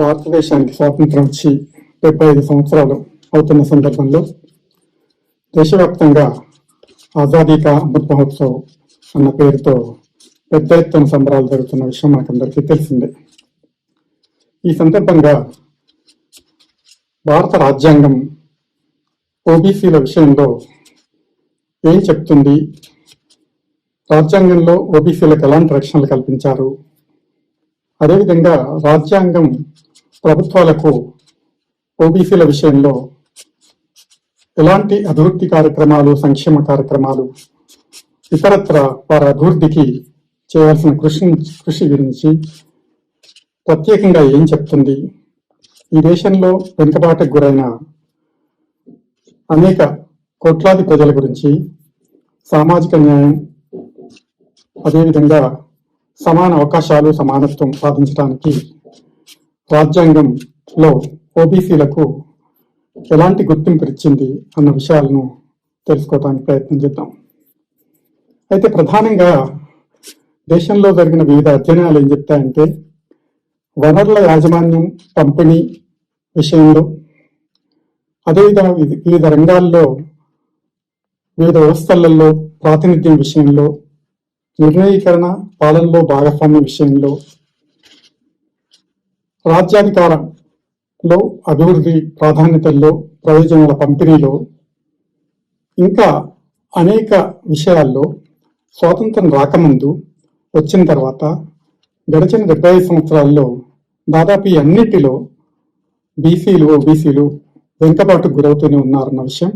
భారతదేశానికి స్వాతంత్రం వచ్చి 75 సంవత్సరాలు అవుతున్న సందర్భంలో దేశవ్యాప్తంగా ఆజాదీ కా అమృత్ మహోత్సవ్ అన్న పేరుతో పెద్ద ఎత్తున సంబరాలు జరుగుతున్న విషయం మనకందరికీ తెలిసిందే. ఈ సందర్భంగా భారత రాజ్యాంగం ఓబీసీల విషయంలో ఏం చెప్తుంది, రాజ్యాంగంలో ఓబీసీలకు ఎలాంటి రక్షణలు కల్పించారు, అదేవిధంగా రాజ్యాంగం ప్రభుత్వాలకు ఓబీసీల విషయంలో ఎలాంటి అభివృద్ధి కార్యక్రమాలు, సంక్షేమ కార్యక్రమాలు, ఇతరత్ర వారి అభివృద్ధికి చేయాల్సిన కృషి గురించి ప్రత్యేకంగా ఏం చెప్తుంది, ఈ దేశంలో వెనుకబాటుకు గురైన అనేక కోట్లాది ప్రజల గురించి సామాజిక న్యాయం, అదేవిధంగా సమాన అవకాశాలు, సమానత్వం సాధించడానికి రాజ్యాంగంలో ఓబీసీలకు ఎలాంటి గుర్తింపు ఇచ్చింది అన్న విషయాలను తెలుసుకోవడానికి ప్రయత్నం చేద్దాం. అయితే ప్రధానంగా దేశంలో జరిగిన వివిధ అధ్యయనాలు ఏం చెప్తాయంటే, వనరుల యాజమాన్యం, పంపిణీ విషయంలో, అదేవిధంగా వివిధ రంగాల్లో, వివిధ వ్యవస్థలలో ప్రాతినిధ్యం విషయంలో, నిర్ణయీకరణ, పాలనలో భాగస్వామ్య విషయంలో, రాజ్యాధికారంలో, అభివృద్ధి ప్రాధాన్యతల్లో, ప్రయోజనాల పంపిణీలో, ఇంకా అనేక విషయాల్లో స్వాతంత్రం రాకముందు, వచ్చిన తర్వాత గడిచిన 75 సంవత్సరాల్లో దాదాపు అన్నిటిలో బీసీలు, ఓబీసీలు వెనుకబాటుకు గురవుతూనే ఉన్నారన్న విషయం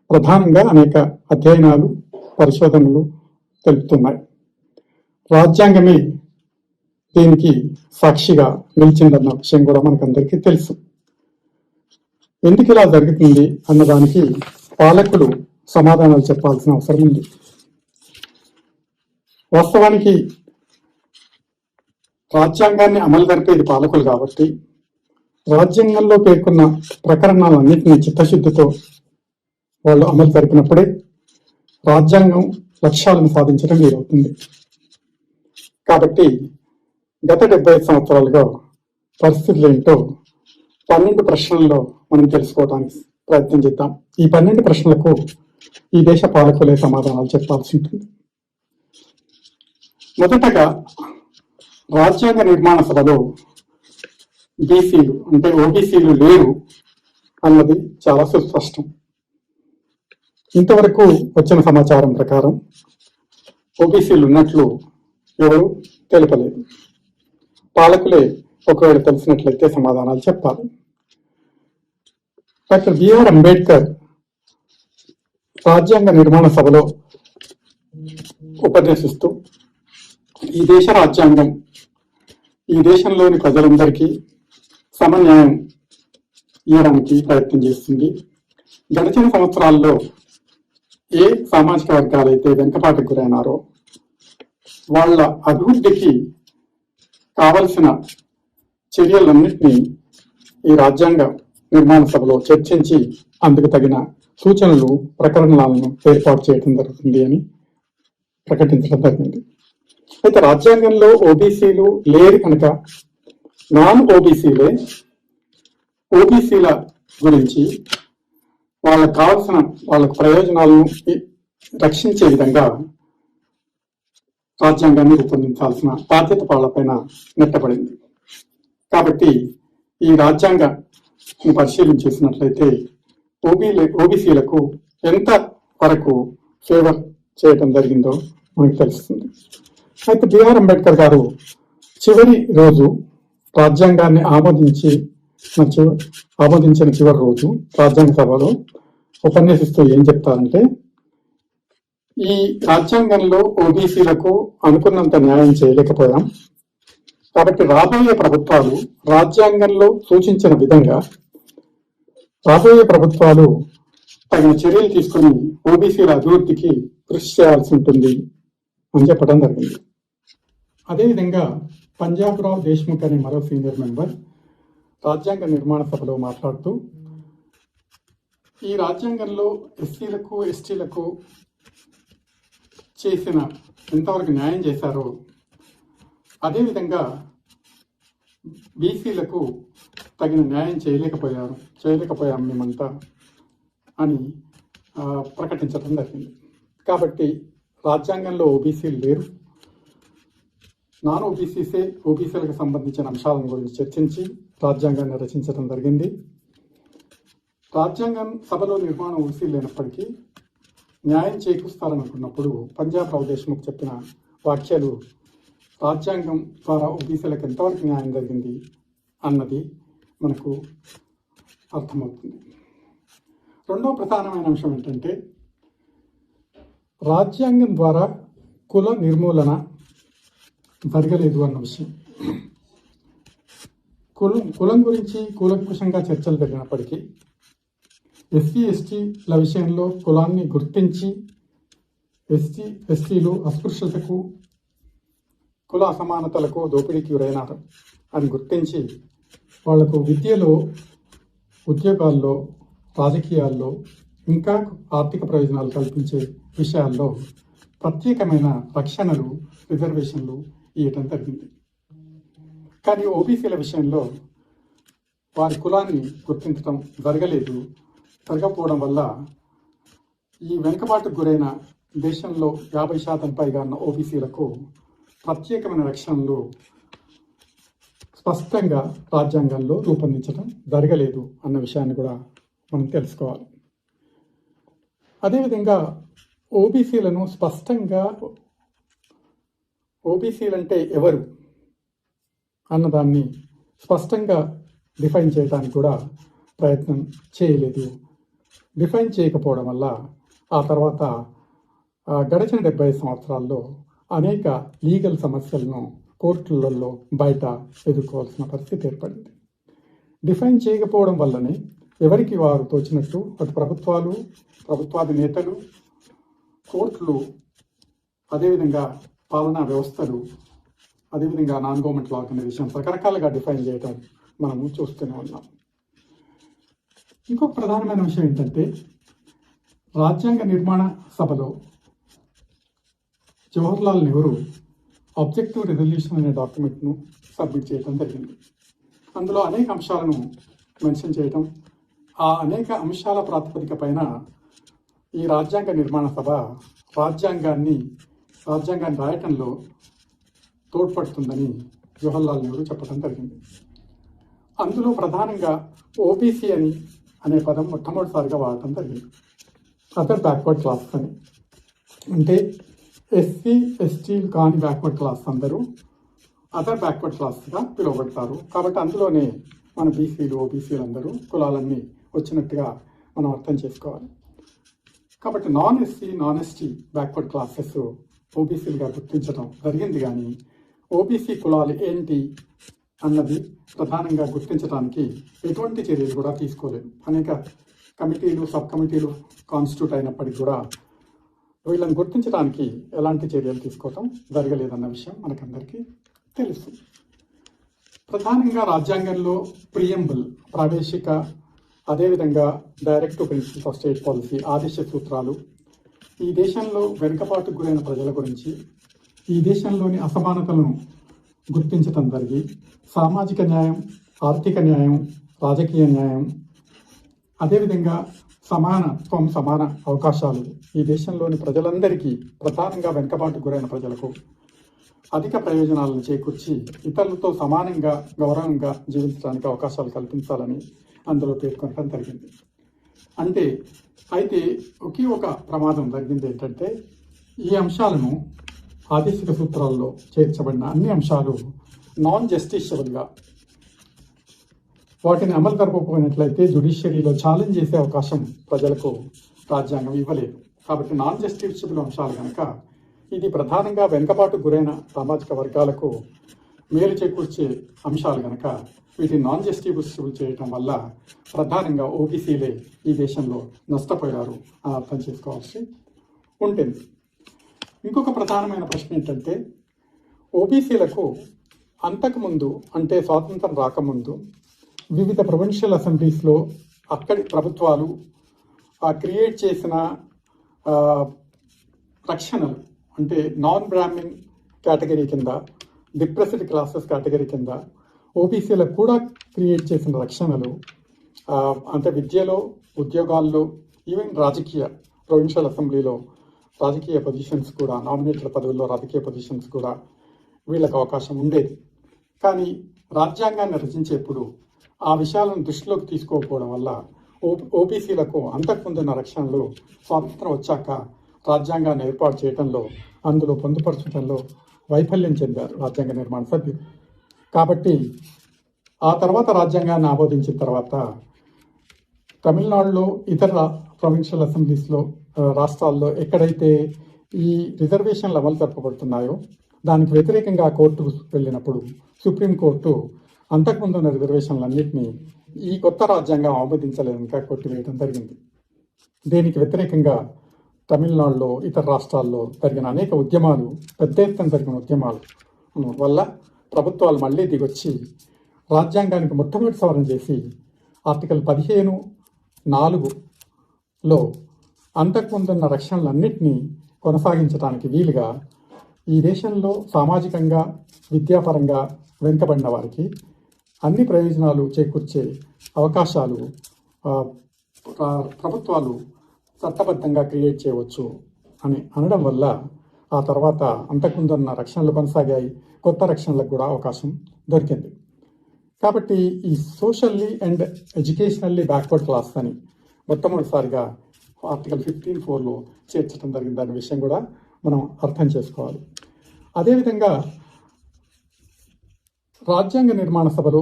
ప్రధానంగా అనేక అధ్యయనాలు, పరిశోధనలు తెలుపుతున్నాయి. రాజ్యాంగమే దీనికి సాక్షిగా నిలిచిందన్న విషయం కూడా మనకందరికీ తెలుసు. ఎందుకు ఇలా జరుగుతుంది అన్నదానికి పాలకులు సమాధానాలు చెప్పాల్సిన అవసరం ఉంది. వాస్తవానికి రాజ్యాంగాన్ని అమలు జరిపేది పాలకులు కాబట్టి రాజ్యాంగంలో పేర్కొన్న ప్రకరణాలన్నింటినీ చిత్తశుద్ధితో వాళ్ళు అమలు జరిపినప్పుడే రాజ్యాంగం లక్ష్యాలను సాధించడం వీలవుతుంది. కాబట్టి గత 75 సంవత్సరాలుగా పరిస్థితులు ఏంటో 12 ప్రశ్నల్లో మనం తెలుసుకోవడానికి ప్రయత్నం చేద్దాం. ఈ 12 ప్రశ్నలకు ఈ దేశ పాలకులే సమాధానాలు చెప్పాల్సి ఉంటుంది. మొదటగా, రాజ్యాంగ నిర్మాణ సభలో బీసీలు అంటే ఓబీసీలు లేరు అన్నది చాలా సుస్పష్టం. ఇంతవరకు వచ్చిన సమాచారం ప్రకారం ఓబీసీలు ఉన్నట్లు ఎవరు తెలుపలేదు. పాలకులే ఒకవేళ తెలిసినట్లయితే సమాధానాలు చెప్పాలి. డాక్టర్ బిఆర్ అంబేద్కర్ రాజ్యాంగ నిర్మాణ సభలో ఉపన్యసిస్తూ ఈ దేశ రాజ్యాంగం ఈ దేశంలోని ప్రజలందరికీ సమన్యాయం ఇవ్వడానికి ప్రయత్నం చేస్తుంది. గడిచిన సంవత్సరాల్లో ఏ సామాజిక వర్గాలైతే వెనుకబాటుకు గురైనారో వాళ్ళ అభివృద్ధికి కావలసిన చర్యలన్నింటినీ ఈ రాజ్యాంగ నిర్మాణ సభలో చర్చించి అందుకు తగిన సూచనలు, ప్రకరణాలను ఏర్పాటు చేయడం జరుగుతుంది అని ప్రకటించడం జరిగింది. అయితే రాజ్యాంగంలో ఓబీసీలు లేరు కనుక నాన్ ఓబీసీలే ఓబీసీల గురించి వాళ్ళకు కావాల్సిన వాళ్ళకు ప్రయోజనాలను రక్షించే విధంగా రాజ్యాంగాన్ని రూపొందించాల్సిన బాధ్యత వాళ్ళపైన నెట్టబడింది. కాబట్టి ఈ రాజ్యాంగాన్ని పరిశీలించేసినట్లయితే ఓబీసీలకు ఎంత వరకు ఫేవర్ చేయడం జరిగిందో మనకు తెలుస్తుంది. అయితే బిఆర్ అంబేద్కర్ గారు చివరి రోజు రాజ్యాంగాన్ని ఆమోదించిన చివరి రోజు రాజ్యాంగ సభలో ఉపన్యసిస్తూ ఏం చెప్తారంటే, ఈ రాజ్యాంగంలో ఓబీసీలకు అనుకున్నంత న్యాయం చేయలేకపోయాం కాబట్టి రాబోయే ప్రభుత్వాలు రాజ్యాంగంలో సూచించిన విధంగా రాబోయే ప్రభుత్వాలు తగిన చర్యలు తీసుకుని ఓబీసీల అభివృద్ధికి కృషి చేయాల్సి ఉంటుంది అని చెప్పడం జరిగింది. అదేవిధంగా పంజాబ్ రావు దేశ్ముఖ్ అనే మరో సీనియర్ మెంబర్ రాజ్యాంగ నిర్మాణ సభలో మాట్లాడుతూ, ఈ రాజ్యాంగంలో ఎస్సీలకు, ఎస్టీలకు చేసిన ఎంతవరకు న్యాయం చేశారో అదేవిధంగా బీసీలకు తగిన న్యాయం చేయలేకపోయాం మేమంతా అని ప్రకటించడం జరిగింది. కాబట్టి రాజ్యాంగంలో ఓబీసీలు లేరు. నాన్ ఓబీసీలకు సంబంధించిన అంశాలను గురించి చర్చించి రాజ్యాంగాన్ని రచించడం జరిగింది. రాజ్యాంగం సభలో నిర్మాణం ఓబీసీలు లేనప్పటికీ న్యాయం చేకూరుస్తారనుకున్నప్పుడు పంజాబ్ రావు దేశ్ముఖ్ చెప్పిన వ్యాఖ్యలు రాజ్యాంగం ద్వారా ఓబీసీలకు ఎంతవరకు న్యాయం జరిగింది అన్నది మనకు అర్థమవుతుంది. రెండవ ప్రధానమైన అంశం ఏంటంటే రాజ్యాంగం ద్వారా కుల నిర్మూలన జరగలేదు అన్న విషయం. కులం గురించి కూలంకుషంగా చర్చలు జరిగినప్పటికీ ఎస్సీల విషయంలో కులాన్ని గుర్తించి ఎస్టీలు అస్పృశ్యతకు కుల అసమానతలకు దోపిడీకి గురైనారు అని గుర్తించి వాళ్లకు విద్యలో, ఉద్యోగాల్లో, రాజకీయాల్లో ఇంకా ఆర్థిక ప్రయోజనాలు కల్పించే విషయాల్లో ప్రత్యేకమైన రక్షణలు, రిజర్వేషన్లు ఇవ్వటం జరిగింది. కానీ ఓబీసీల విషయంలో వారి కులాన్ని గుర్తించడం జరగకపోవడం వల్ల ఈ వెనుకబాటుకు గురైన దేశంలో 50% పైగా ఉన్న ఓబీసీలకు ప్రత్యేకమైన రక్షణలు స్పష్టంగా రాజ్యాంగంలో రూపొందించడం జరగలేదు అన్న విషయాన్ని కూడా మనం తెలుసుకోవాలి. అదేవిధంగా ఓబీసీలను స్పష్టంగా ఓబీసీలు అంటే ఎవరు అన్నదాన్ని స్పష్టంగా డిఫైన్ చేయడానికి కూడా ప్రయత్నం చేయలేదు. డిఫైన్ చేయకపోవడం వల్ల ఆ తర్వాత గడిచిన 70 సంవత్సరాల్లో అనేక లీగల్ సమస్యలను కోర్టులలో బయట ఎదుర్కోవాల్సిన పరిస్థితి ఏర్పడింది. డిఫైన్ చేయకపోవడం వల్లనే ఎవరికి వారు తోచినట్టు అటు ప్రభుత్వాధినేతలు, కోర్టులు, అదేవిధంగా పాలనా వ్యవస్థలు, అదేవిధంగా నాన్ గవర్నమెంట్ ఆర్గనైజేషన్స్ రకరకాలుగా డిఫైన్ చేయడం మనము చూస్తూనే ఉన్నాం. ఇంకొక ప్రధానమైన విషయం ఏంటంటే రాజ్యాంగ నిర్మాణ సభలో జవహర్లాల్ నెహ్రూ ఆబ్జెక్టివ్ రెజల్యూషన్ అనే డాక్యుమెంట్ను సబ్మిట్ చేయడం జరిగింది. అందులో అనేక అంశాలను మెన్షన్ చేయటం, ఆ అనేక అంశాల ప్రాతిపదిక పైన ఈ రాజ్యాంగ నిర్మాణ సభ రాజ్యాంగాన్ని రాయటంలో తోడ్పడుతుందని జవహర్లాల్ నెహ్రూ చెప్పడం జరిగింది. అందులో ప్రధానంగా ఓబీసీ అనే పదం మొట్టమొదటిసారిగా వాడటం జరిగింది. అదర్ బ్యాక్వర్డ్ క్లాస్ అని, అంటే ఎస్సీ ఎస్టీలు కాని బ్యాక్వర్డ్ క్లాస్ అందరూ అదర్ బ్యాక్వర్డ్ క్లాస్గా పిలువబడతారు. కాబట్టి అందులోనే మన బీసీలు, ఓబీసీలు అందరూ కులాలన్నీ వచ్చినట్టుగా మనం అర్థం చేసుకోవాలి. కాబట్టి నాన్ ఎస్టీ బ్యాక్వర్డ్ క్లాసెస్ ఓబీసీలుగా గుర్తించడం జరిగింది. కానీ ఓబీసీ కులాలు ఏంటి అన్నది ప్రధానంగా గుర్తించడానికి ఎటువంటి చర్యలు కూడా తీసుకోలేదు. అనేక కమిటీలు, సబ్ కమిటీలు కాన్స్టిట్యూట్ అయినప్పటికీ కూడా వీళ్ళని గుర్తించడానికి ఎలాంటి చర్యలు తీసుకోవటం జరగలేదన్న విషయం మనకందరికీ తెలుసు. ప్రధానంగా రాజ్యాంగంలో ప్రియంబుల్, ప్రవేశిక, అదేవిధంగా directive principles of state policy, ఆదేశ సూత్రాలు ఈ దేశంలో వెనుకబాటుకు గురైన ప్రజల గురించి, ఈ దేశంలోని అసమానతలను గుర్తించటం జరిగి సామాజిక న్యాయం, ఆర్థిక న్యాయం, రాజకీయ న్యాయం, అదేవిధంగా సమానత్వం, సమాన అవకాశాలు ఈ దేశంలోని ప్రజలందరికీ, ప్రధానంగా వెనుకబాటుకు గురైన ప్రజలకు అధిక ప్రయోజనాలను చేకూర్చి ఇతరులతో సమానంగా, గౌరవంగా జీవించడానికి అవకాశాలు కల్పించాలని అందులో పేర్కొనడం జరిగింది. అయితే ఒకే ఒక ప్రమాదం జరిగింది ఏంటంటే ఈ అంశాలను ఆదేశిక సూత్రాల్లో చేర్చబడిన అన్ని అంశాలు నాన్ జస్టిషియబుల్గా, వాటిని అమలు జరపకపోయినట్లయితే జ్యుడిషియరీలో ఛాలెంజ్ చేసే అవకాశం ప్రజలకు రాజ్యాంగం ఇవ్వలేదు. కాబట్టి నాన్ జస్టిషియబుల్ అంశాలు కనుక ఇది ప్రధానంగా వెనుకబాటుకు గురైన సామాజిక వర్గాలకు మేలు చేకూర్చే అంశాలు కనుక వీటిని నాన్ జస్టిషియబుల్ చేయటం వల్ల ప్రధానంగా ఓబీసీలే ఈ దేశంలో నష్టపోయారు అని అర్థం చేసుకోవాల్సి ఉంటుంది. ఇంకొక ప్రధానమైన ప్రశ్న ఏంటంటే ఓబీసీలకు అంతకుముందు, అంటే స్వాతంత్రం రాకముందు వివిధ ప్రొవిన్షియల్ అసెంబ్లీస్లో అక్కడి ప్రభుత్వాలు క్రియేట్ చేసిన రక్షణలు, అంటే నాన్ బ్రాహ్మిన్ కేటగిరీ కింద, డిప్రెస్డ్ క్లాసెస్ కేటగిరీ కింద ఓబీసీలకు కూడా క్రియేట్ చేసిన రక్షణలు, అంటే విద్యలో, ఉద్యోగాల్లో, ఈవెన్ ప్రొవిన్షియల్ అసెంబ్లీలో రాజకీయ పొజిషన్స్ కూడా, నామినేటెడ్ పదవుల్లో రాజకీయ పొజిషన్స్ కూడా వీళ్ళకి అవకాశం ఉండేది. కానీ రాజ్యాంగాన్ని రచించేప్పుడు ఆ విషయాలను దృష్టిలోకి తీసుకోకపోవడం వల్ల ఓబీసీలకు అంతకుముందున్న రక్షణలు స్వాతంత్రం వచ్చాక రాజ్యాంగాన్ని ఏర్పాటు చేయడంలో, అందులో పొందుపరచడంలో వైఫల్యం చెందారు రాజ్యాంగ నిర్మాణ సభ్యులు. కాబట్టి ఆ తర్వాత రాజ్యాంగాన్ని ఆమోదించిన తర్వాత తమిళనాడులో, ఇతర ప్రొవిన్షియల్ అసెంబ్లీస్లో, రాష్ట్రాల్లో ఎక్కడైతే ఈ రిజర్వేషన్లు అమలు జరపబడుతున్నాయో దానికి వ్యతిరేకంగా కోర్టు వెళ్ళినప్పుడు సుప్రీంకోర్టు అంతకుముందు ఉన్న రిజర్వేషన్లన్నింటినీ ఈ కొత్త రాజ్యాంగం ఆమోదించలేదనిక కొట్టివేయడం జరిగింది. దీనికి వ్యతిరేకంగా తమిళనాడులో, ఇతర రాష్ట్రాల్లో జరిగిన అనేక ఉద్యమాలు, పెద్ద ఎత్తున జరిగిన ఉద్యమాలు వల్ల ప్రభుత్వాలు మళ్ళీ దిగొచ్చి రాజ్యాంగానికి మొట్టమొదటి సవరణ చేసి ఆర్టికల్ 15(4)లో అంతకుముందున్న రక్షణలన్నింటినీ కొనసాగించడానికి వీలుగా ఈ దేశంలో సామాజికంగా, విద్యాపరంగా వెనుకబడిన వారికి అన్ని ప్రయోజనాలు చేకూర్చే అవకాశాలు ప్రభుత్వాలు చట్టబద్ధంగా క్రియేట్ చేయవచ్చు అని అనడం వల్ల ఆ తర్వాత అంతకుముందున్న రక్షణలు కొనసాగాయి, కొత్త రక్షణలకు కూడా అవకాశం దొరికింది. కాబట్టి ఈ socially and educationally backward class అని మొట్టమొదటిసారిగా ఆర్టికల్ 15(4)లో చేర్చడం జరిగింది. దాని విషయం కూడా మనం అర్థం చేసుకోవాలి. అదేవిధంగా రాజ్యాంగ నిర్మాణ సభలో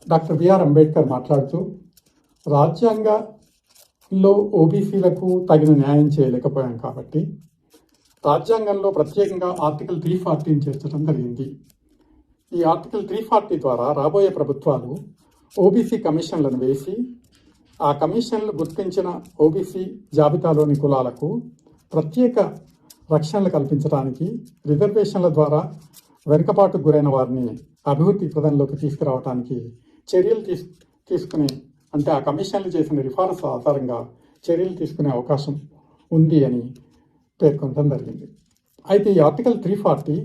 డాక్టర్ బిఆర్ అంబేద్కర్ మాట్లాడుతూ రాజ్యాంగంలో ఓబీసీలకు తగిన న్యాయం చేయలేకపోయాం కాబట్టి రాజ్యాంగంలో ప్రత్యేకంగా ఆర్టికల్ 340ని చేర్చడం జరిగింది. ఈ ఆర్టికల్ 340 ద్వారా రాబోయే ప్రభుత్వాలు ఓబీసీ కమిషన్లను వేసి ఆ కమిషన్లు గుర్తించిన ఓబీసీ జాబితాలోని కులాలకు ప్రత్యేక రక్షణలు కల్పించడానికి, రిజర్వేషన్ల ద్వారా వెనుకబాటుకు గురైన వారిని అభివృద్ధి ప్రదంలోకి తీసుకురావడానికి చర్యలు తీసుకునే, అంటే ఆ కమిషన్లు చేసిన రిఫార్మ్స్ ఆధారంగా చర్యలు తీసుకునే అవకాశం ఉంది అని పేర్కొనడం జరిగింది. అయితే ఈ ఆర్టికల్ 340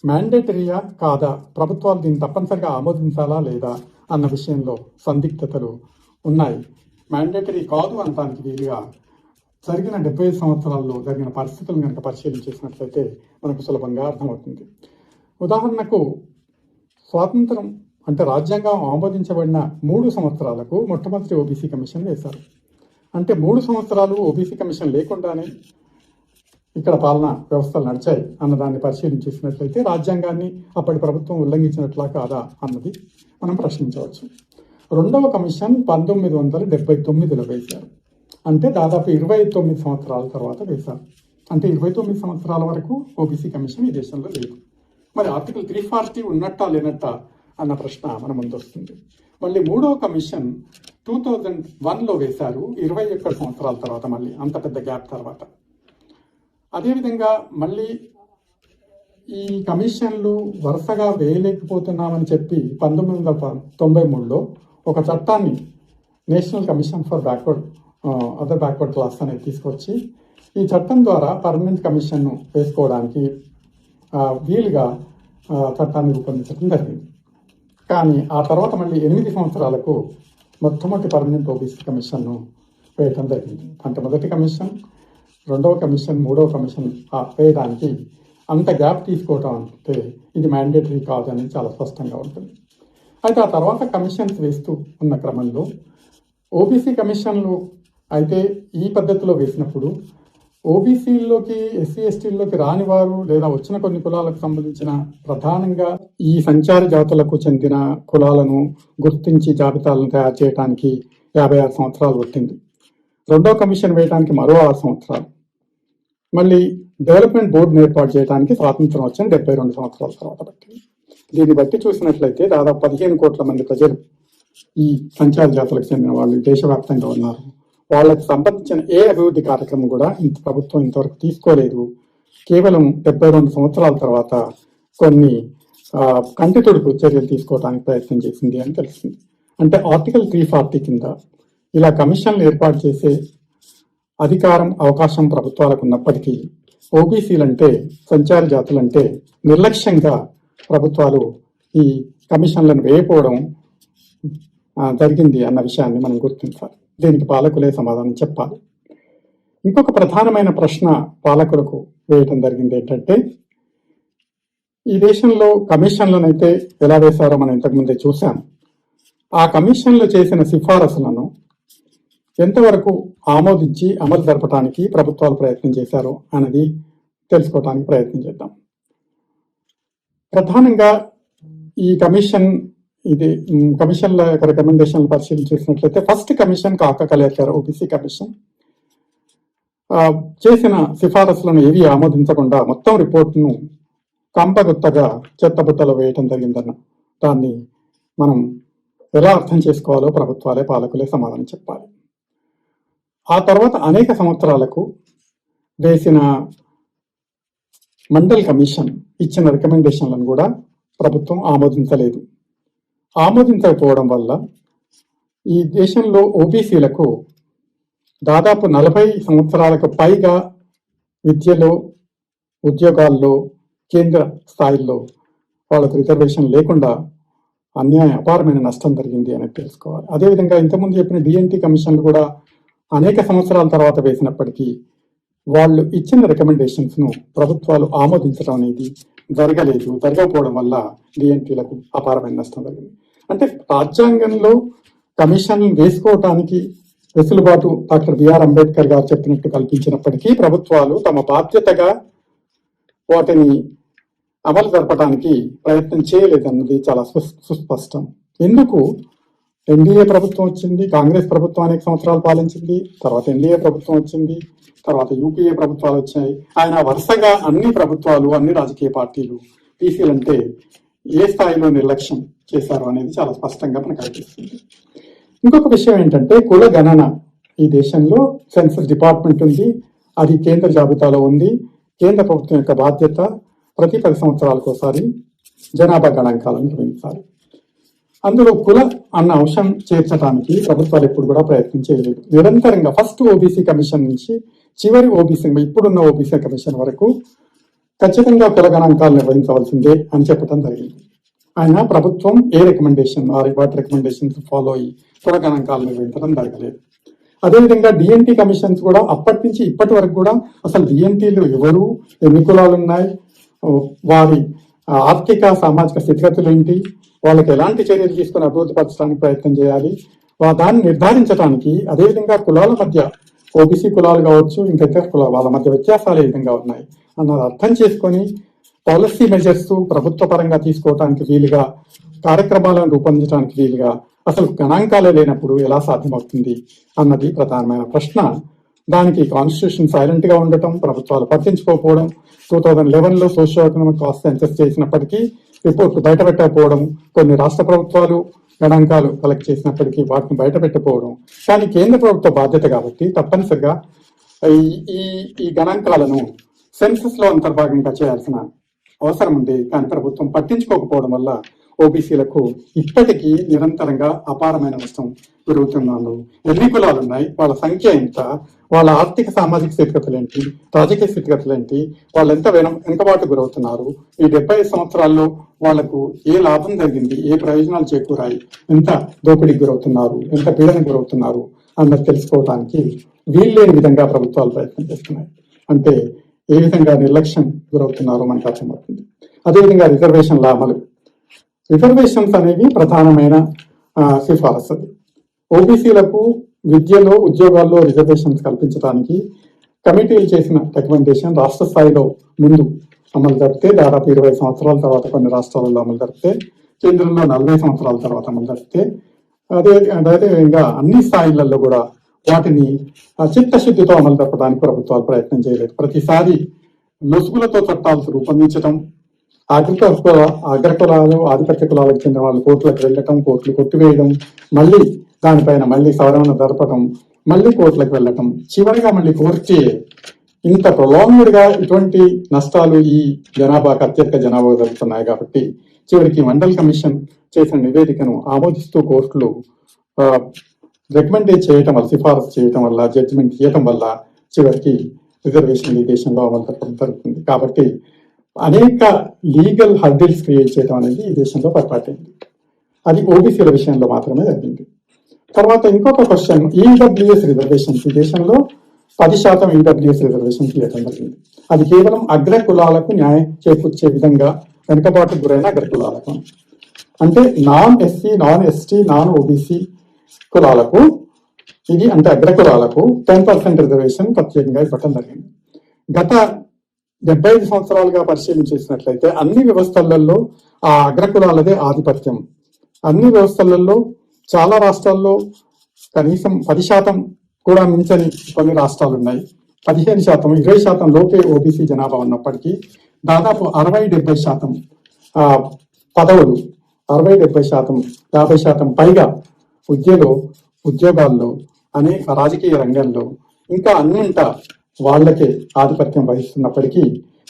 మ్యాండేటరీయా కాదా, ప్రభుత్వాలు దీన్ని తప్పనిసరిగా ఆమోదించాలా లేదా అన్న విషయంలో సందిగ్ధతలు ఉన్నాయి. మ్యాండేటరీ కాదు అనడానికి వీలుగా జరిగిన 75 సంవత్సరాల్లో జరిగిన పరిస్థితులను కనుక పరిశీలించేసినట్లయితే మనకు సులభంగా అర్థమవుతుంది. ఉదాహరణకు స్వాతంత్రం అంటే రాజ్యాంగం ఆమోదించబడిన 3 సంవత్సరాలకు మొట్టమొదటి ఓబీసీ కమిషన్ వేశారు. అంటే 3 సంవత్సరాలు ఓబీసీ కమిషన్ లేకుండానే ఇక్కడ పాలనా వ్యవస్థలు నడిచాయి అన్నదాన్ని పరిశీలించేసినట్లయితే రాజ్యాంగాన్ని అప్పటి ప్రభుత్వం ఉల్లంఘించినట్లా కాదా అన్నది మనం ప్రశ్నించవచ్చు. రెండవ కమిషన్ 1979లో వేశారు. అంటే దాదాపు 29 సంవత్సరాల తర్వాత వేశారు. అంటే 29 సంవత్సరాల వరకు ఓబీసీ కమిషన్ ఈ దేశంలో లేదు. మరి ఆర్టికల్ 340 ఉన్నట్టా లేనట్టా అన్న ప్రశ్న మన ముందు వస్తుంది. మళ్ళీ మూడవ కమిషన్ 2001లో వేశారు, 21 సంవత్సరాల తర్వాత, మళ్ళీ అంత పెద్ద గ్యాప్ తర్వాత. అదేవిధంగా మళ్ళీ ఈ కమిషన్లు వరుసగా వేయలేకపోతున్నామని చెప్పి 1993లో ఒక చట్టాన్ని national commission for other backward class అనేది తీసుకొచ్చి ఈ చట్టం ద్వారా పర్మనెంట్ కమిషన్ను వేసుకోవడానికి వీలుగా చట్టాన్ని రూపొందించడం జరిగింది. కానీ ఆ తర్వాత మళ్ళీ 8 సంవత్సరాలకు మొట్టమొదటి పర్మనెంట్ ఓబీసీ కమిషన్ను వేయటం జరిగింది. అంటే మొదటి కమిషన్, రెండవ కమిషన్, మూడవ కమిషన్ వేయడానికి అంత గ్యాప్ తీసుకోవటం అంటే ఇది మ్యాండేటరీ కాదని చాలా స్పష్టంగా ఉంటుంది. అయితే ఆ తర్వాత కమిషన్స్ వేస్తూ ఉన్న క్రమంలో ఓబీసీ కమిషన్లు అయితే ఈ పద్ధతిలో వేసినప్పుడు ఓబీసీల్లోకి, ఎస్సీ ఎస్టీల్లోకి రాని వారు లేదా వచ్చిన కొన్ని కులాలకు సంబంధించిన ప్రధానంగా ఈ సంచార జాతులకు చెందిన కులాలను గుర్తించి జాబితాలను తయారు చేయడానికి 56 సంవత్సరాలు పట్టింది. రెండో కమిషన్ వేయడానికి మరో 6 సంవత్సరాలు. మళ్ళీ డెవలప్మెంట్ బోర్డును ఏర్పాటు చేయడానికి స్వాతంత్రం వచ్చిన 72 సంవత్సరాల తర్వాత పట్టింది. దీన్ని బట్టి చూసినట్లయితే దాదాపు 15 కోట్ల మంది ప్రజలు ఈ సంచార జాతులకు చెందిన వాళ్ళు దేశవ్యాప్తంగా ఉన్నారు. వాళ్ళకి సంబంధించిన ఏ అభివృద్ధి కార్యక్రమం కూడా ప్రభుత్వం ఇంతవరకు తీసుకోలేదు. కేవలం 72 సంవత్సరాల తర్వాత కొన్ని కంటి తుడుపు చర్యలు తీసుకోవడానికి ప్రయత్నం చేసింది అని తెలిసింది. అంటే ఆర్టికల్ 340 కింద ఇలా కమిషన్లు ఏర్పాటు చేసే అధికారం, అవకాశం ప్రభుత్వాలకు ఉన్నప్పటికీ ఓబీసీలంటే, సంచార జాతులంటే నిర్లక్ష్యంగా ప్రభుత్వాలు ఈ కమిషన్లను వేయకపోవడం జరిగింది అన్న విషయాన్ని మనం గుర్తించాలి. దీనికి పాలకులే సమాధానం చెప్పాలి. ఇంకొక ప్రధానమైన ప్రశ్న పాలకులకు వేయటం జరిగింది ఏంటంటే, ఈ దేశంలో కమిషన్లను అయితే ఎలా వేశారో మనం ఇంతకుముందే చూసాం. ఆ కమిషన్లు చేసిన సిఫారసులను ఎంతవరకు ఆమోదించి అమలు జరపడానికి ప్రభుత్వాలు ప్రయత్నం చేశారో అన్నది తెలుసుకోవడానికి ప్రయత్నం చేద్దాం. ప్రధానంగా ఈ కమిషన్ల యొక్క రికమెండేషన్లు పరిశీలించినట్లయితే ఫస్ట్ కమిషన్ కాక కలేకర్ ఓబీసీ కమిషన్ చేసిన సిఫారసులను ఏవి ఆమోదించకుండా మొత్తం రిపోర్టును కంపగుత్తగా చెత్తబుట్టలో వేయటం జరిగిందన్న దాన్ని మనం ఎలా అర్థం చేసుకోవాలో ప్రభుత్వాలే పాలకులే సమాధానం చెప్పాలి. ఆ తర్వాత అనేక సంవత్సరాలకు వేసిన మండల్ కమిషన్ ఇచ్చిన రికమెండేషన్లను కూడా ప్రభుత్వం ఆమోదించలేదు. ఆమోదించకపోవడం వల్ల ఈ దేశంలో ఓబీసీలకు దాదాపు 40 సంవత్సరాలకు పైగా విద్యలో, ఉద్యోగాల్లో, కేంద్ర స్థాయిల్లో వాళ్ళకు రిజర్వేషన్ లేకుండా అపారమైన నష్టం జరిగింది అని తెలుసుకోవాలి. అదేవిధంగా ఇంతకుముందు చెప్పిన డిఎన్టీ కమిషన్లు కూడా అనేక సంవత్సరాల తర్వాత వేసినప్పటికీ వాళ్ళు ఇచ్చిన రికమెండేషన్స్ ను ప్రభుత్వాలు ఆమోదించడం అనేది జరగకపోవడం వల్ల డిఎన్టీలకు అపారమైన నష్టం జరిగింది. అంటే రాజ్యాంగంలో కమిషన్ వేసుకోవటానికి వెసులుబాటు డాక్టర్ బిఆర్ అంబేద్కర్ గారు చెప్పినట్టు కల్పించినప్పటికీ ప్రభుత్వాలు తమ బాధ్యతగా వాటిని అమలు జరపడానికి ప్రయత్నం చేయలేదన్నది చాలా సుస్పష్టం. ఎందుకు? ఎన్డీఏ ప్రభుత్వం వచ్చింది, కాంగ్రెస్ ప్రభుత్వం అనేక సంవత్సరాలు పాలించింది, తర్వాత ఎన్డీఏ ప్రభుత్వం వచ్చింది, తర్వాత యూపీఏ ప్రభుత్వాలు వచ్చాయి. ఆయన వరుసగా అన్ని ప్రభుత్వాలు, అన్ని రాజకీయ పార్టీలు బీసీలంటే ఏ స్థాయిలో నిర్లక్ష్యం చేశారు అనేది చాలా స్పష్టంగా మనకు కనిపిస్తుంది. ఇంకొక విషయం ఏంటంటే, కుల గణన ఈ దేశంలో సెన్సస్ డిపార్ట్మెంట్ ఉంది, అది కేంద్ర జాబితాలో ఉంది. కేంద్ర ప్రభుత్వం యొక్క బాధ్యత ప్రతి 10 సంవత్సరాలకు ఒకసారి జనాభా గణాంకాలను నిర్వహించాలి. అందులో కుల అన్న అంశం చేర్చడానికి ప్రభుత్వాలు ఎప్పుడు కూడా ప్రయత్నం చేయలేదు. నిరంతరంగా ఫస్ట్ ఓబీసీ కమిషన్ నుంచి చివరి ఓబీసీ, ఇప్పుడున్న ఓబీసీ కమిషన్ వరకు ఖచ్చితంగా కుల గణాంకాలు నిర్వహించవలసిందే అని చెప్పడం జరిగింది. ఆయన ప్రభుత్వం ఏ రికమెండేషన్ వాటి రికమెండేషన్స్ ఫాలో అయ్యి కుల గణాంకాలు నిర్వహించడం జరగలేదు. అదేవిధంగా డిఎన్టీ కమిషన్స్ కూడా అప్పటి నుంచి ఇప్పటి వరకు కూడా అసలు డిఎన్టీలు ఎవరు, ఎన్ని కులాలు ఉన్నాయి, వారి ఆర్థిక సామాజిక స్థితిగతులు ఏంటి, వాళ్ళకి ఎలాంటి చర్యలు తీసుకుని అభివృద్ధి పరచడానికి ప్రయత్నం చేయాలి, దాన్ని నిర్ధారించడానికి, అదేవిధంగా కులాల మధ్య ఓబీసీ కులాలు కావచ్చు, ఇంకా ఇతర కులాల వాళ్ళ మధ్య వ్యత్యాసాలు ఏ విధంగా ఉన్నాయి అన్నది అర్థం చేసుకొని పాలసీ మెజర్స్ ప్రభుత్వ పరంగా తీసుకోవడానికి వీలుగా, కార్యక్రమాలను రూపొందించడానికి వీలుగా అసలు గణాంకాలే లేనప్పుడు ఎలా సాధ్యమవుతుంది అన్నది ప్రధానమైన ప్రశ్న. దానికి కాన్స్టిట్యూషన్ సైలెంట్ గా ఉండటం, ప్రభుత్వాలు పట్టించుకోకపోవడం, 2011లో సోషియో ఎకనామిక్ కాస్ట్ సెన్సస్ చేసినప్పటికీ రిపోర్ట్లు బయటపెట్టకపోవడం, కొన్ని రాష్ట్ర ప్రభుత్వాలు గణాంకాలు కలెక్ట్ చేసినప్పటికీ వాటిని బయటపెట్టకపోవడం. కానీ కేంద్ర ప్రభుత్వ బాధ్యత కాబట్టి తప్పనిసరిగా ఈ గణాంకాలను సెన్సస్ లో అంతర్భాగంగా చేయాల్సిన అవసరం ఉంది. కానీ ప్రభుత్వం పట్టించుకోకపోవడం వల్ల ఓబీసీలకు ఇప్పటికీ నిరంతరంగా అపారమైన నష్టం పెరుగుతున్నాను. ఎన్ని కులాలు ఉన్నాయి, వాళ్ళ సంఖ్య ఎంత, వాళ్ళ ఆర్థిక సామాజిక స్థితిగతులు ఏంటి, రాజకీయ స్థితిగతులు ఏంటి, వాళ్ళు ఎంత వెనుకబాటు గురవుతున్నారు, ఈ 70 సంవత్సరాల్లో వాళ్లకు ఏ లాభం జరిగింది, ఏ ప్రయోజనాలు చేకూరాయి, ఎంత దోపిడీకి గురవుతున్నారు, ఎంత పీడనకు గురవుతున్నారు అన్నది తెలుసుకోవడానికి వీల్లేని విధంగా ప్రభుత్వాలు ప్రయత్నం చేస్తున్నాయి. అంటే ఏ విధంగా నిర్లక్ష్యం గురవుతున్నారో మనకు అర్థమవుతుంది. అదేవిధంగా రిజర్వేషన్ల అమలు, రిజర్వేషన్స్ అనేవి ప్రధానమైన సిఫారసు. ఓబీసీలకు విద్యలో, ఉద్యోగాల్లో రిజర్వేషన్స్ కల్పించడానికి కమిటీలు చేసిన రికమెండేషన్ రాష్ట్ర స్థాయిలో ముందు అమలు జరిపితే, దాదాపు 20 సంవత్సరాల తర్వాత కొన్ని రాష్ట్రాలలో అమలు జరిపితే, కేంద్రంలో 40 సంవత్సరాల తర్వాత అమలు జరిపితే, అదేవిధంగా అన్ని స్థాయిలలో కూడా వాటిని చిత్తశుద్ధితో అమలు జరపడానికి ప్రభుత్వాలు ప్రయత్నం చేయలేదు. ప్రతిసారి లొసుగులతో చట్టాలు రూపొందించడం, అగ్రకులాలు, ఆధిపత్య కులాలకు చెందిన వాళ్ళు కోర్టులకు వెళ్ళటం, కోర్టులు కొట్టివేయడం, మళ్ళీ దానిపైన మళ్ళీ సవరణ జరపడం, మళ్ళీ కోర్టులకు వెళ్ళటం, చివరిగా మళ్ళీ కోర్టే. ఇంత ప్రొలాంగ్డ్ గా ఇటువంటి నష్టాలు ఈ జనాభాకు, అత్యధిక జనాభా జరుగుతున్నాయి. కాబట్టి చివరికి మండల్ కమిషన్ చేసిన నివేదికను ఆమోదిస్తూ కోర్టులు రికమెండేట్ చేయటం వల్ల, సిఫారసు చేయటం వల్ల, జడ్జిమెంట్ చేయటం వల్ల చివరికి రిజర్వేషన్ ఈ దేశంలో అమలు జరపడం జరుగుతుంది. కాబట్టి అనేక లీగల్ హర్డిల్స్ క్రియేట్ చేయడం అనేది ఈ దేశంలో పొరపాటైంది. అది ఓబీసీల విషయంలో మాత్రమే జరిగింది. తర్వాత ఇంకొక క్వశ్చన్, ఈడబ్ల్యూఎస్ రిజర్వేషన్స్. ఈ దేశంలో 10% ఈడబ్ల్యూఎస్ రిజర్వేషన్స్ ఇవ్వడం జరిగింది. అది కేవలం అగ్ర కులాలకు న్యాయం చేకూర్చే విధంగా, వెనుకబాటు గురైన అగ్ర కులాలకు, అంటే non SC, non ST, non OBC కులాలకు ఇది, అంటే అగ్ర కులాలకు 10% రిజర్వేషన్ ప్రత్యేకంగా ఇవ్వడం జరిగింది. గత 75 సంవత్సరాలుగా పరిశీలించేసినట్లయితే అన్ని వ్యవస్థలలో ఆ అగ్ర కులాలదే ఆధిపత్యం. అన్ని వ్యవస్థలలో చాలా రాష్ట్రాల్లో కనీసం 10% కూడా మించని కొన్ని రాష్ట్రాలు ఉన్నాయి. 15%, 20% లోపే ఓబీసీ జనాభా ఉన్నప్పటికీ దాదాపు 60-70% పదవులు, 60-70%, 50% పైగా ఉద్యోగాల్లో, అనేక రాజకీయ రంగంలో, ఇంకా అన్నింటా వాళ్ళకే ఆధిపత్యం వహిస్తున్నప్పటికీ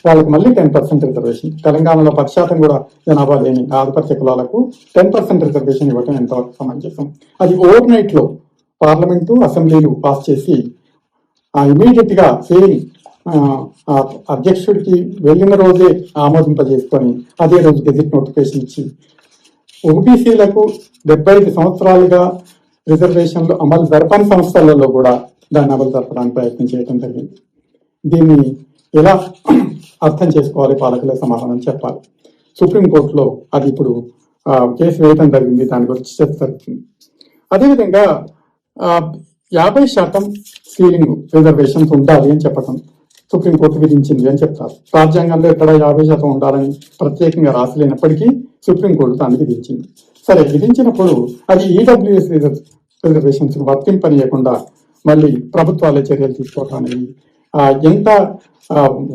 వాళ్ళకి మళ్ళీ 10% రిజర్వేషన్. తెలంగాణలో 10% కూడా జనాభా లేని ఆధిపత్య కులాలకు 10% రిజర్వేషన్ ఇవ్వటం ఎంతవరకు సమంజసం? అది ఓవర్ నైట్ లో పార్లమెంటు, అసెంబ్లీలు పాస్ చేసి ఇమీడియట్ గా సేమ్ అధ్యక్షుడికి వెళ్ళిన రోజే ఆమోదింపజేసుకొని అదే రోజు గెజిట్ నోటిఫికేషన్ ఇచ్చి ఓబీసీలకు 75 సంవత్సరాలుగా రిజర్వేషన్లు అమలు జరపని సంస్థలలో కూడా దాన్ని అమలు జరపడానికి ప్రయత్నం చేయడం జరిగింది. దీన్ని ఎలా అర్థం చేసుకోవాలి? పాలకులే సమాధానం చెప్పాలి. సుప్రీంకోర్టులో అది ఇప్పుడు కేసు వేయటం జరిగింది, దాని గురించి చర్చ జరుగుతుంది. అదేవిధంగా 50% సీలింగ్ రిజర్వేషన్స్ ఉండాలి అని చెప్పటం సుప్రీంకోర్టు విధించింది అని చెప్తారు. రాజ్యాంగంలో ఎక్కడ 50% ఉండాలని ప్రత్యేకంగా రాసలేనప్పటికీ సుప్రీంకోర్టు దాన్ని విధించింది. సరే, విధించినప్పుడు అది ఈడబ్ల్యూఎస్ రిజర్వేషన్స్ వర్తింపనీయకుండా మళ్ళీ ప్రభుత్వాలే చర్యలు తీసుకోవటం అనేది ఎంత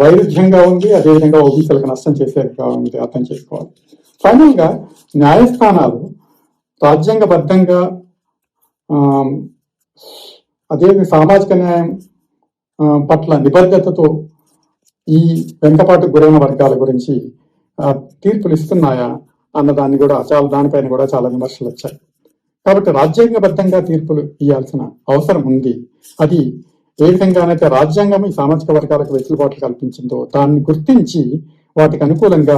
వైరుధ్యంగా ఉంది, అదేవిధంగా ఓబీసీలకు నష్టం చేసేగా ఉంది అర్థం చేసుకోవాలి. ఫైనల్ గా న్యాయస్థానాలు రాజ్యాంగబద్ధంగా అదే సామాజిక న్యాయం పట్ల నిబద్ధతతో ఈ వెనుకబాటు గురైన వర్గాల గురించి తీర్పులు ఇస్తున్నాయా అన్నదాన్ని కూడా దానిపైన కూడా చాలా విమర్శలు వచ్చాయి. కాబట్టి రాజ్యాంగబద్ధంగా తీర్పులు ఇవ్వాల్సిన అవసరం ఉంది. అది ఏ విధంగానైతే రాజ్యాంగం ఈ సామాజిక వర్గాలకు వెసులుబాటు కల్పించిందో దాన్ని గుర్తించి వాటికి అనుకూలంగా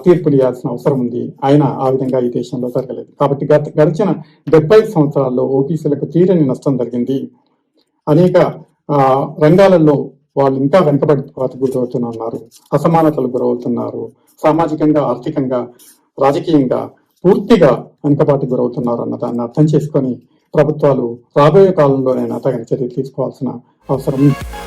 తీర్పులు ఇవ్వాల్సిన అవసరం ఉంది. అయినా ఆ విధంగా ఈ దేశంలో జరగలేదు. కాబట్టి గడిచిన 75 సంవత్సరాల్లో ఓబీసీలకు తీరని నష్టం జరిగింది. అనేక రంగాలలో వాళ్ళు ఇంకా వెనుకబడి గురవుతున్నారు, అసమానతలు గురవుతున్నారు, సామాజికంగా, ఆర్థికంగా, రాజకీయంగా పూర్తిగా వెనుకబాటు గురవుతున్నారు అన్న దాన్ని అర్థం చేసుకొని ప్రభుత్వాలు రాబోయే కాలంలోనైనా తగిన చర్యలు తీసుకోవాల్సిన అవసరం ఉంది.